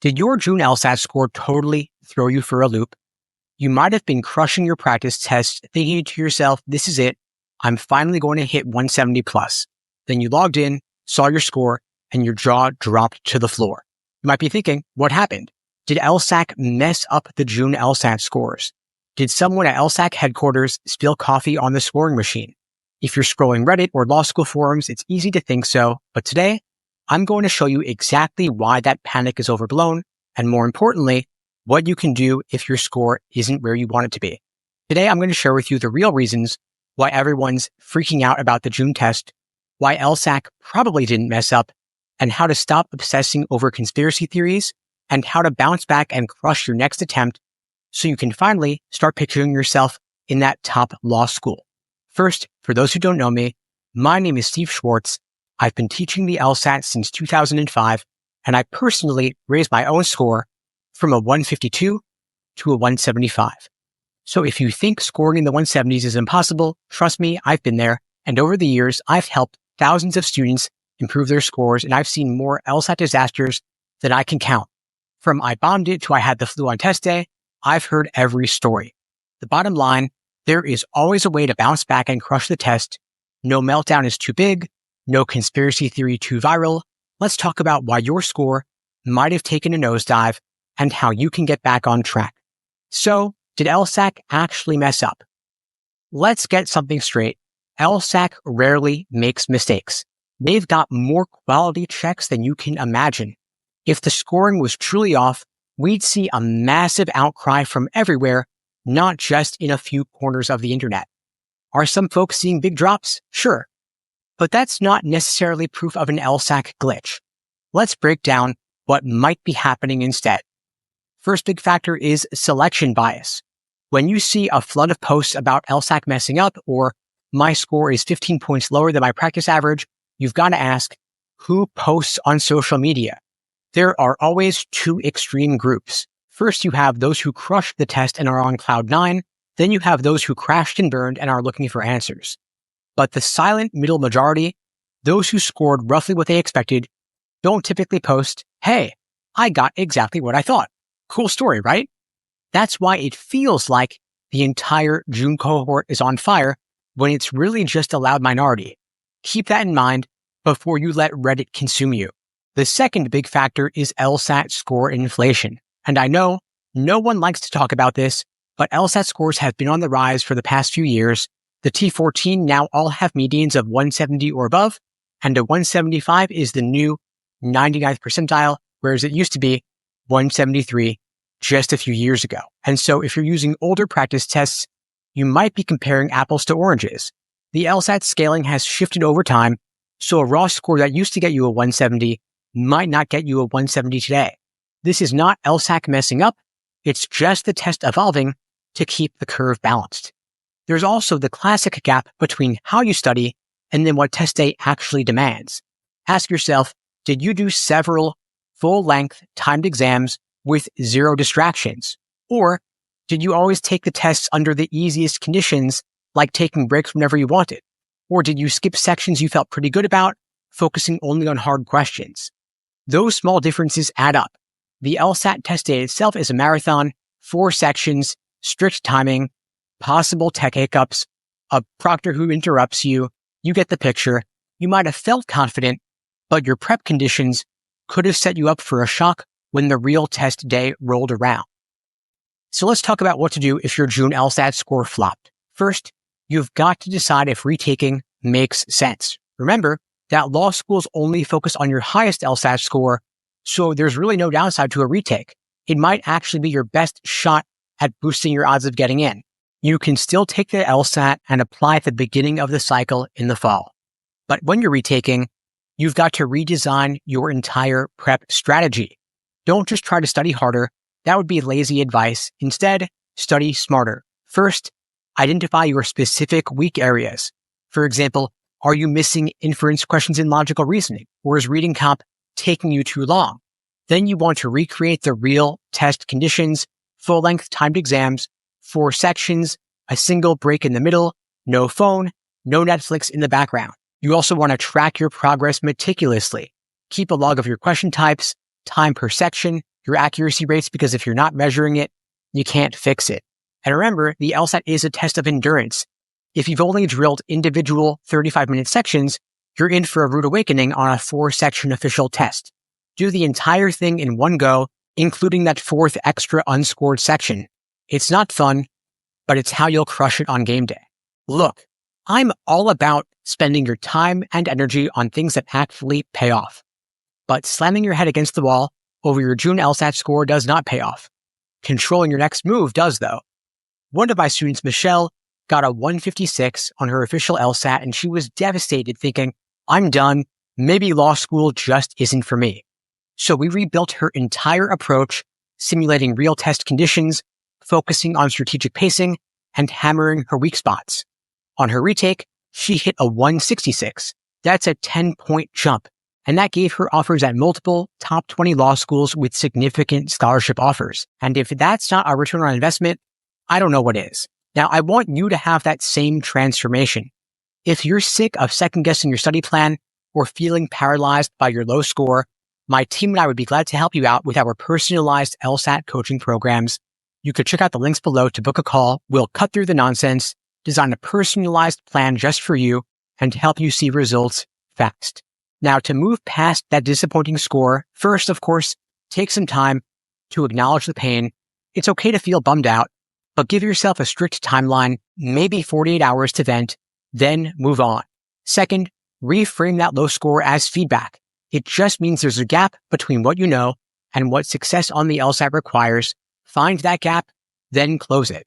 Did your June LSAT score totally throw you for a loop? You might have been crushing your practice tests, thinking to yourself, this is it. I'm finally going to hit 170 plus. Then you logged in, saw your score, and your jaw dropped to the floor. You might be thinking, what happened? Did LSAC mess up the June LSAT scores? Did someone at LSAC headquarters spill coffee on the scoring machine? If you're scrolling Reddit or law school forums, it's easy to think so, but today, I'm going to show you exactly why that panic is overblown, and more importantly, what you can do if your score isn't where you want it to be. Today, I'm going to share with you the real reasons why everyone's freaking out about the June test, why LSAC probably didn't mess up, and how to stop obsessing over conspiracy theories, and how to bounce back and crush your next attempt so you can finally start picturing yourself in that top law school. First, for those who don't know me, my name is Steve Schwartz. I've been teaching the LSAT since 2005, and I personally raised my own score from a 152 to a 175. So if you think scoring in the 170s is impossible, trust me, I've been there. And over the years, I've helped thousands of students improve their scores, and I've seen more LSAT disasters than I can count. From I bombed it to I had the flu on test day, I've heard every story. The bottom line, there is always a way to bounce back and crush the test. No meltdown is too big. No conspiracy theory too viral. Let's talk about why your score might have taken a nosedive and how you can get back on track. So, did LSAC actually mess up? Let's get something straight. LSAC rarely makes mistakes. They've got more quality checks than you can imagine. If the scoring was truly off, we'd see a massive outcry from everywhere, not just in a few corners of the internet. Are some folks seeing big drops? Sure. But that's not necessarily proof of an LSAC glitch. Let's break down what might be happening instead. First big factor is selection bias. When you see a flood of posts about LSAC messing up or my score is 15 points lower than my practice average, you've got to ask, who posts on social media? There are always two extreme groups. First, you have those who crushed the test and are on cloud nine. Then you have those who crashed and burned and are looking for answers. But the silent middle majority, those who scored roughly what they expected, don't typically post, hey, I got exactly what I thought. Cool story, right? That's why it feels like the entire June cohort is on fire when it's really just a loud minority. Keep that in mind before you let Reddit consume you. The second big factor is LSAT score inflation. And I know no one likes to talk about this, but LSAT scores have been on the rise for the past few years. The T14 now all have medians of 170 or above, and a 175 is the new 99th percentile, whereas it used to be 173 just a few years ago. And so if you're using older practice tests, you might be comparing apples to oranges. The LSAT scaling has shifted over time, so a raw score that used to get you a 170 might not get you a 170 today. This is not LSAC messing up, it's just the test evolving to keep the curve balanced. There's also the classic gap between how you study and then what test day actually demands. Ask yourself, did you do several full-length timed exams with zero distractions? Or did you always take the tests under the easiest conditions, like taking breaks whenever you wanted? Or did you skip sections you felt pretty good about, focusing only on hard questions? Those small differences add up. The LSAT test day itself is a marathon, 4 sections, strict timing, possible tech hiccups, a proctor who interrupts you. You get the picture. You might have felt confident, but your prep conditions could have set you up for a shock when the real test day rolled around. So let's talk about what to do if your June LSAT score flopped. First, you've got to decide if retaking makes sense. Remember that law schools only focus on your highest LSAT score, so there's really no downside to a retake. It might actually be your best shot at boosting your odds of getting in. You can still take the LSAT and apply at the beginning of the cycle in the fall. But when you're retaking, you've got to redesign your entire prep strategy. Don't just try to study harder. That would be lazy advice. Instead, study smarter. First, identify your specific weak areas. For example, are you missing inference questions in logical reasoning? Or is reading comp taking you too long? Then you want to recreate the real test conditions, full-length timed exams, 4 sections, a single break in the middle, no phone, no Netflix in the background. You also want to track your progress meticulously. Keep a log of your question types, time per section, your accuracy rates, because if you're not measuring it, you can't fix it. And remember, the LSAT is a test of endurance. If you've only drilled individual 35-minute sections, you're in for a rude awakening on a 4-section official test. Do the entire thing in one go, including that 4th extra unscored section. It's not fun, but it's how you'll crush it on game day. Look, I'm all about spending your time and energy on things that actually pay off. But slamming your head against the wall over your June LSAT score does not pay off. Controlling your next move does, though. One of my students, Michelle, got a 156 on her official LSAT, and she was devastated, thinking, I'm done. Maybe law school just isn't for me. So we rebuilt her entire approach, simulating real test conditions, focusing on strategic pacing, and hammering her weak spots. On her retake, she hit a 166. That's a 10-point jump, and that gave her offers at multiple top 20 law schools with significant scholarship offers. And if that's not a return on investment, I don't know what is. Now, I want you to have that same transformation. If you're sick of second-guessing your study plan or feeling paralyzed by your low score, my team and I would be glad to help you out with our personalized LSAT coaching programs. You could check out the links below to book a call. We'll cut through the nonsense, design a personalized plan just for you, and help you see results fast. Now, to move past that disappointing score, first, of course, take some time to acknowledge the pain. It's okay to feel bummed out, but give yourself a strict timeline, maybe 48 hours to vent, then move on. Second, reframe that low score as feedback. It just means there's a gap between what you know and what success on the LSAT requires. Find that gap, then close it.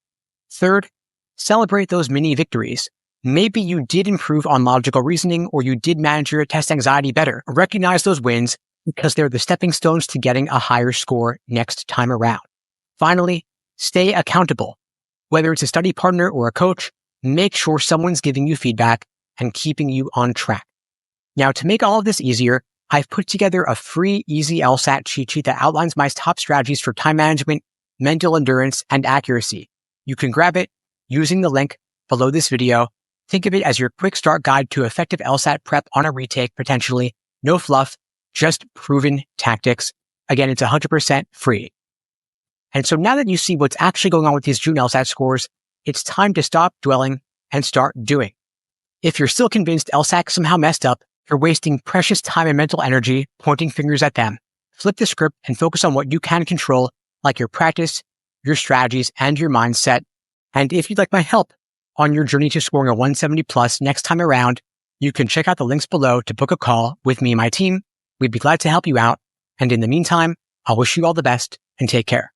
Third, celebrate those mini victories. Maybe you did improve on logical reasoning, or you did manage your test anxiety better. Recognize those wins because they're the stepping stones to getting a higher score next time around. Finally, stay accountable. Whether it's a study partner or a coach, make sure someone's giving you feedback and keeping you on track. Now, to make all of this easier, I've put together a free, easy LSAT cheat sheet that outlines my top strategies for time management, mental endurance, and accuracy. You can grab it using the link below this video. Think of it as your quick start guide to effective LSAT prep on a retake, potentially. No fluff, just proven tactics. Again, it's 100% free. And so now that you see what's actually going on with these June LSAT scores, it's time to stop dwelling and start doing. If you're still convinced LSAC somehow messed up, you're wasting precious time and mental energy pointing fingers at them. Flip the script and focus on what you can control, like your practice, your strategies, and your mindset. And if you'd like my help on your journey to scoring a 170 plus next time around, you can check out the links below to book a call with me and my team. We'd be glad to help you out. And in the meantime, I'll wish you all the best and take care.